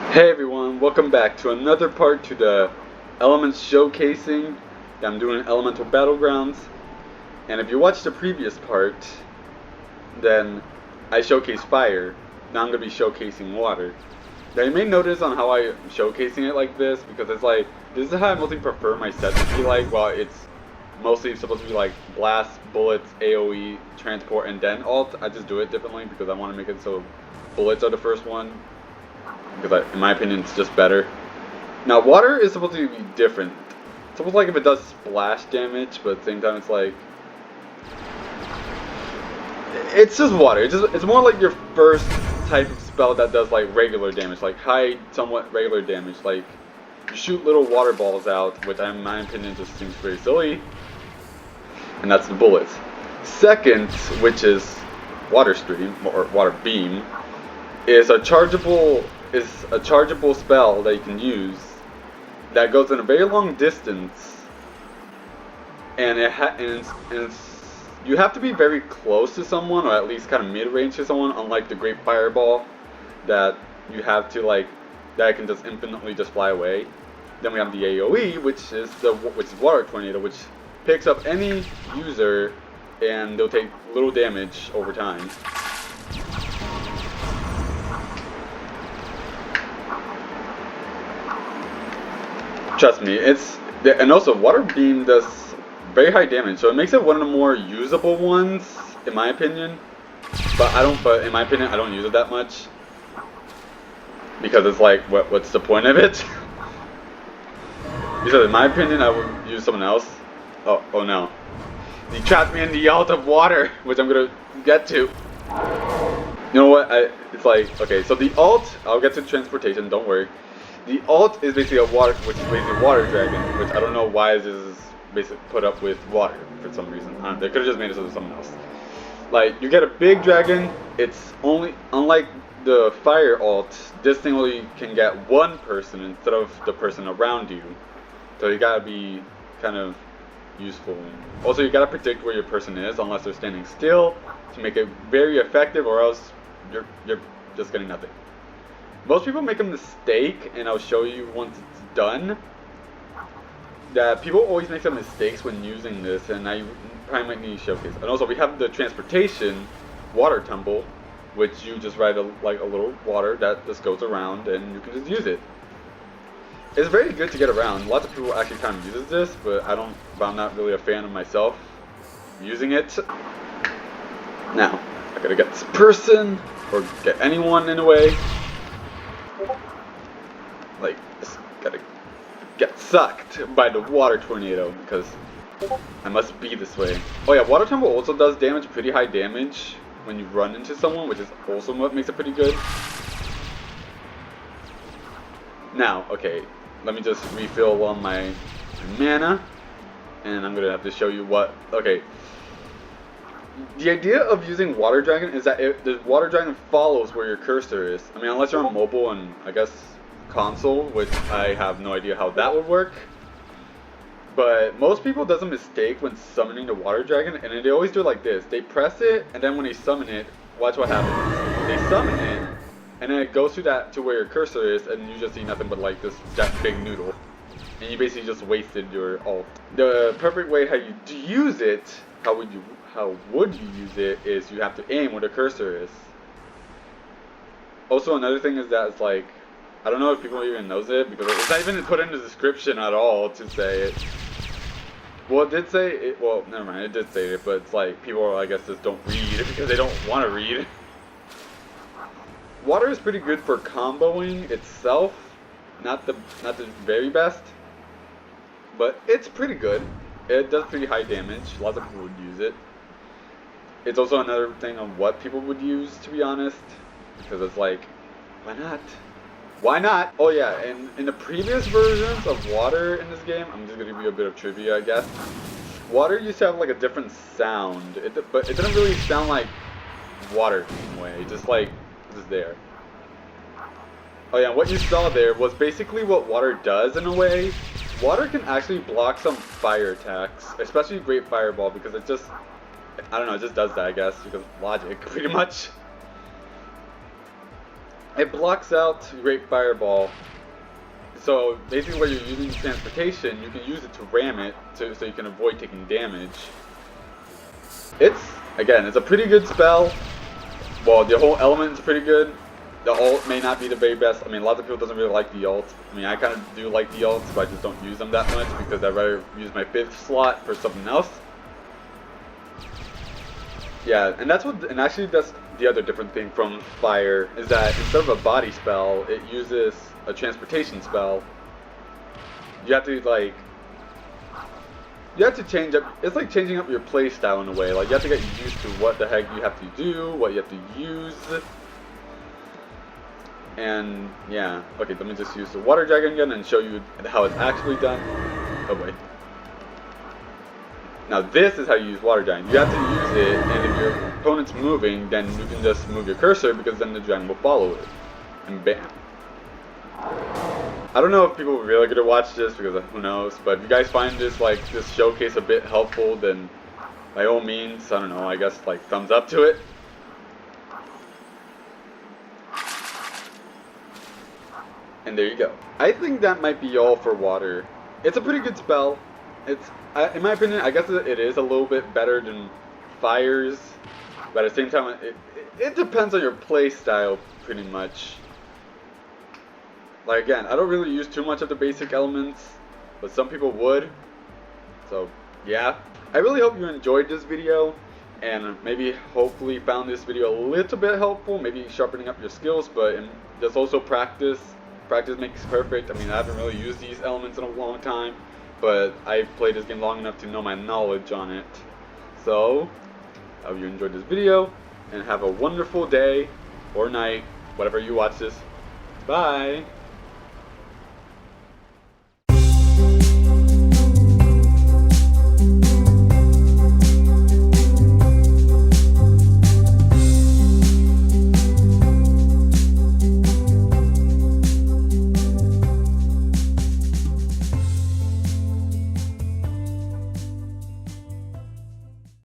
Hey everyone, welcome back to another part to the elements showcasing that I'm doing in Elemental Battlegrounds. And if you watched the previous part, then I showcased fire. Now I'm going to be showcasing water. Now you may notice on how I'm showcasing it like this, because it's like, this is how I mostly prefer my set to be like. Well, it's mostly supposed to be like blast, bullets, AoE, transport, and then ult. I just do it differently because I want to make it so bullets are the first one. Because in my opinion, it's just better. Now, water is supposed to be different. It's almost like if it does splash damage, but at the same time, it's like it's just water. It's more like your first type of spell that does like regular damage, like high, somewhat regular damage. Like you shoot little water balls out, which in my opinion just seems very silly. And that's the bullets. Second, which is water stream or water beam, is a chargeable spell that you can use that goes in a very long distance, and you have to be very close to someone, or at least kind of mid-range to someone, unlike the Great Fireball that you have to that can just infinitely just fly away. Then we have the AoE, which is Water Tornado, which picks up any user and they'll take little damage over time. Trust me, and also Water Beam does very high damage, so it makes it one of the more usable ones, in my opinion. But in my opinion, I don't use it that much because it's like, what's the point of it? Because in my opinion, I would use someone else. Oh no, he trapped me in the ult of water, which I'm gonna get to. You know what? It's like, okay, so the ult, I'll get to transportation. Don't worry. The ult is basically which is basically water dragon, which I don't know why this is basically put up with water for some reason. They could have just made it so there's something else. Like, you get a big dragon, it's only, unlike the fire ult, this thing only can get one person instead of the person around you. So you gotta be kind of useful. Also, you gotta predict where your person is unless they're standing still to make it very effective, or else you're just getting nothing. Most people make a mistake, and I'll show you once it's done, that people always make some mistakes when using this, and I probably might need to showcase. And also, we have the transportation water tumble, which you just ride a little water that just goes around, and you can just use it. It's very good to get around. Lots of people actually kind of uses this, but I'm not really a fan of myself using it. Now, I gotta get this person, or get anyone in the way. Like, just gotta get sucked by the water tornado because I must be this way. Oh yeah, water tumble also does damage, pretty high damage when you run into someone, which is also what makes it pretty good. Now, okay, let me just refill on my mana, and I'm gonna have to show you what. Okay, the idea of using Water Dragon is that the Water Dragon follows where your cursor is. I mean, unless you're on mobile and I guess console, which I have no idea how that would work. But most people does a mistake when summoning the Water Dragon, and they always do it like this. They press it, and then when they summon it, watch what happens. They summon it, and then it goes to where your cursor is, and you just see nothing but like that big noodle. And you basically just wasted your ult. The perfect way how you use it, how would you use it, is you have to aim where the cursor is. Also, another thing is that it's like, I don't know if people even knows it, because it's not even put in the description at all to say it. Well, it did say it, well, never mind, it did say it, but it's like, people, I guess, just don't read because they don't want to read. Water is pretty good for comboing itself, not the very best, but it's pretty good. It does pretty high damage, lots of people would use it. It's also another thing on what people would use, to be honest, because it's like, why not? Why not? Oh yeah, and in the previous versions of water in this game, I'm just gonna give you a bit of trivia, I guess. Water used to have like a different sound, but it didn't really sound like water in a way, just there. Oh yeah, what you saw there was basically what water does in a way. Water can actually block some fire attacks, especially Great Fireball, because it just, I don't know, it just does that, I guess, because of logic, pretty much. it blocks out Great Fireball. So basically when you're using transportation, you can use it to ram it so you can avoid taking damage. It's a pretty good spell. Well, the whole element is pretty good. The ult may not be the very best. I mean, a lot of people doesn't really like the ult. I mean, I kind of do like the ults, but I just don't use them that much because I'd rather use my 5th slot for something else. Yeah, and actually that's the other different thing from Fire, is that instead of a body spell, it uses a transportation spell. You have to change up, it's like changing up your playstyle in a way. Like, you have to get used to what the heck you have to do, what you have to use. And yeah, okay, let me just use the water dragon again and show you how it's actually done. Oh boy. Now this is how you use water dragon. You have to use it, and if your opponent's moving, then you can just move your cursor because then the dragon will follow it. And bam. I don't know if people are really gonna watch this because who knows, but if you guys find this showcase a bit helpful, then by all means, I don't know, I guess thumbs up to it. And there you go. I think that might be all for water. It's a pretty good spell. In my opinion, I guess it is a little bit better than Fire's, but at the same time, it depends on your play style pretty much. Like, again, I don't really use too much of the basic elements, but some people would. So yeah, I really hope you enjoyed this video, and maybe hopefully found this video a little bit helpful, maybe sharpening up your skills, but there's also practice. Practice makes perfect. I mean, I haven't really used these elements in a long time, but I've played this game long enough to know my knowledge on it. So, I hope you enjoyed this video, and have a wonderful day, or night, whatever you watch this. Bye!